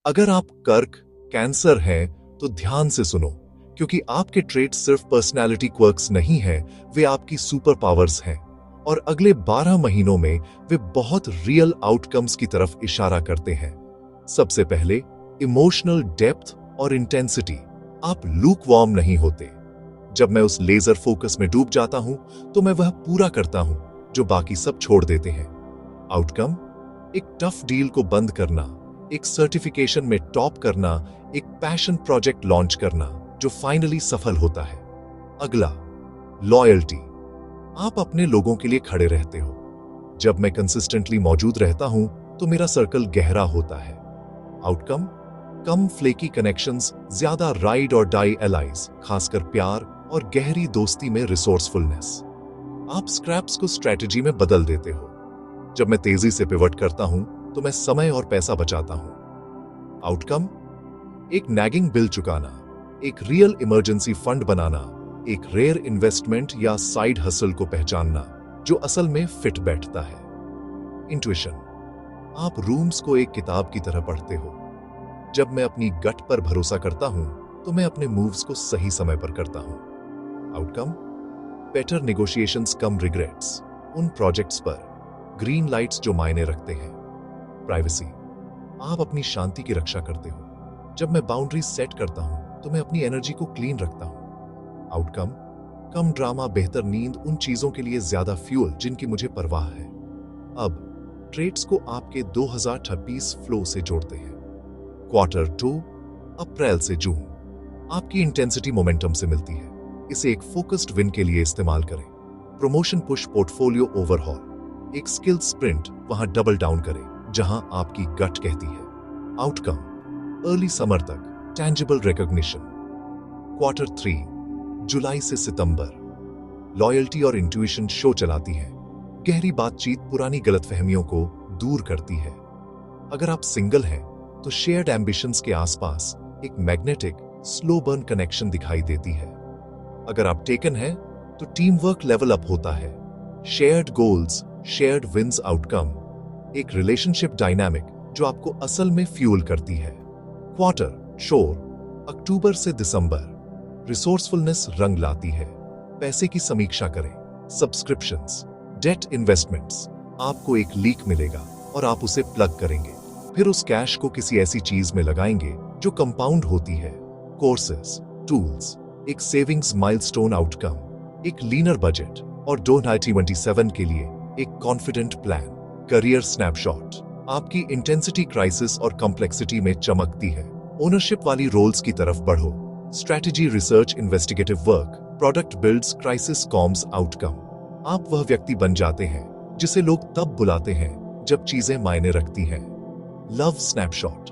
अगर आप कर्क कैंसर हैं तो ध्यान से सुनो, क्योंकि आपके ट्रेट सिर्फ पर्सनैलिटी क्वर्क्स नहीं है, वे आपकी सुपर पावर्स हैं और अगले 12 महीनों में वे बहुत रियल आउटकम्स की तरफ इशारा करते हैं। सबसे पहले इमोशनल डेप्थ और इंटेंसिटी। आप लूक वार्म नहीं होते। जब मैं उस लेजर फोकस में डूब जाता हूं तो मैं वह पूरा करता हूं जो बाकी सब छोड़ देते हैं। आउटकम, एक टफ डील को बंद करना, एक सर्टिफिकेशन में टॉप करना, एक पैशन प्रोजेक्ट लॉन्च करना जो फाइनली सफल होता है। अगला, लॉयल्टी। आप अपने लोगों के लिए खड़े रहते हो। जब मैं कंसिस्टेंटली मौजूद रहता हूं तो मेरा सर्कल गहरा होता है। आउटकम, कम फ्लेकी कनेक्शंस, ज्यादा राइड और डाई एलाइज, खासकर प्यार और गहरी दोस्ती में रिसोर्सफुलनेस। आप स्क्रैप्स को स्ट्रेटजी में बदल देते हो। जब मैं तेजी से पिवट करता हूं तो मैं समय और पैसा बचाता हूं। आउटकम, एक नैगिंग बिल चुकाना, एक रियल इमरजेंसी फंड बनाना, एक रेयर इन्वेस्टमेंट या साइड हसल को पहचानना जो असल में फिट बैठता है। इंट्यूशन। आप रूम्स को एक किताब की तरह पढ़ते हो। जब मैं अपनी गट पर भरोसा करता हूं तो मैं अपने मूव्स को सही समय पर करता हूं। आउटकम, बेटर नेगोशिएशंस, कम रिग्रेट्स। उन प्रोजेक्ट्स पर ग्रीन लाइट्स जो मायने रखते हैं। प्राइवेसी। आप अपनी शांति की रक्षा करते हो। जब मैं बाउंड्रीज सेट करता हूं तो मैं अपनी एनर्जी को क्लीन रखता हूं। आउटकम, कम ड्रामा, बेहतर नींद, उन चीजों के लिए ज्यादा फ्यूल जिनकी मुझे परवाह है। अब ट्रेड्स को आपके 2026 फ्लो से जोड़ते हैं। क्वार्टर 2, अप्रैल से जून। आपकी इंटेंसिटी मोमेंटम से मिलती है। इसे एक फोकस्ड विन के लिए इस्तेमाल करें। प्रमोशन पुश, पोर्टफोलियो ओवरहॉल, एक स्किल स्प्रिंट, वहां डबल डाउन करें जहां आपकी गट कहती है। आउटकम, अर्ली समर तक टैंजिबल रिकॉग्निशन। क्वार्टर 3, जुलाई से सितंबर। लॉयल्टी और इंट्यूशन शो चलाती है। गहरी बातचीत पुरानी गलतफहमियों को दूर करती है। अगर आप सिंगल हैं तो शेयर्ड एम्बिशंस के आसपास एक मैग्नेटिक स्लो बर्न कनेक्शन दिखाई देती है। अगर आप टेकन हैं तो टीम वर्क लेवल अप होता है। Shared goals, shared wins. Outcome, एक रिलेशनशिप डायनामिक जो आपको असल में फ्यूल करती है। क्वार्टर शोर, अक्टूबर से दिसंबर। रिसोर्सफुलनेस रंग लाती है। पैसे की समीक्षा करें। Subscriptions, debt, investments. आपको एक लीक मिलेगा और आप उसे प्लग करेंगे। फिर उस कैश को किसी ऐसी चीज में लगाएंगे जो कंपाउंड होती है। कोर्सेस, टूल्स, एक सेविंग्स माइलस्टोन। आउटकम, एक लीनर बजट और 2027 के लिए एक कॉन्फिडेंट प्लान। करियर स्नैपशॉट, आपकी इंटेंसिटी क्राइसिस और कॉम्प्लेक्सिटी में चमकती है। ओनरशिप वाली रोल्स की तरफ बढ़ो। Strategy, research, investigative work, product builds, crisis comms. Outcome, आप वह व्यक्ति बन जाते हैं जिसे लोग तब बुलाते हैं जब चीजें मायने रखती हैं। लव स्नैपशॉट,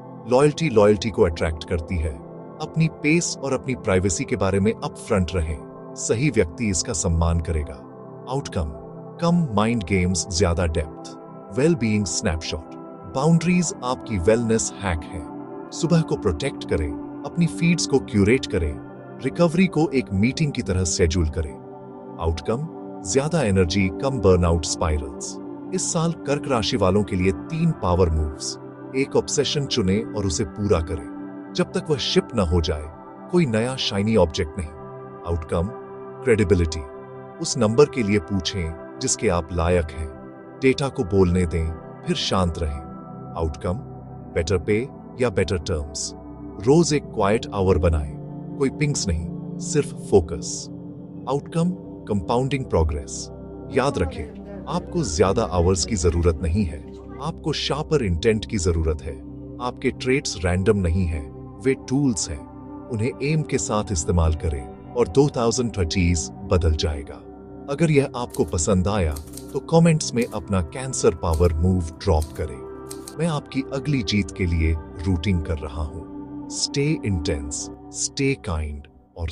लॉयल्टी को अट्रैक्ट करती है। अपनी पेस और अपनी प्राइवेसी के बारे में अप फ्रंट रहें। सही व्यक्ति इसका सम्मान करेगा। आउटकम, कम माइंड गेम्स, ज्यादा depth. Well being snapshot, boundaries आपकी वेलनेस हैक है। सुबह को प्रोटेक्ट करें, अपनी फीड्स को क्यूरेट करें, रिकवरी को एक मीटिंग की तरह शेड्यूल करें। आउटकम, ज्यादा एनर्जी, कम बर्नआउट स्पाइरल्स। इस साल कर्क राशि वालों के लिए 3 पावर मूव्स। एक ऑब्सेशन चुने और उसे पूरा करें। जब तक वह शिप न हो जाए कोई नया शाइनी ऑब्जेक्ट नहीं। आउटकम, क्रेडिबिलिटी, उस नंबर के लिए पूछें जिसके आप लायक हैं। डेटा को बोलने दें, फिर शांत रहें। आउटकम, बेटर पे या बेटर टर्म्स। रोज एक क्वाइट आवर बनाएं। कोई पिंग्स नहीं, सिर्फ फोकस। Outcome, compounding progress. याद रखें, आपको ज्यादा आवर्स की जरूरत नहीं है, आपको शार्पर इंटेंट की जरूरत है। आपके ट्रेट्स रैंडम नहीं हैं, वे टूल्स हैं। उन्हें एम के साथ इस्तेमाल करें और 2020 बदल जाएगा। अगर यह आपको पसंद आया तो कमेंट्स में अपना कैंसर पावर मूव ड्रॉप करें। मैं आपकी अगली जीत के लिए रूटिंग कर रहा हूं। स्टे इंटेंस, स्टे काइंड और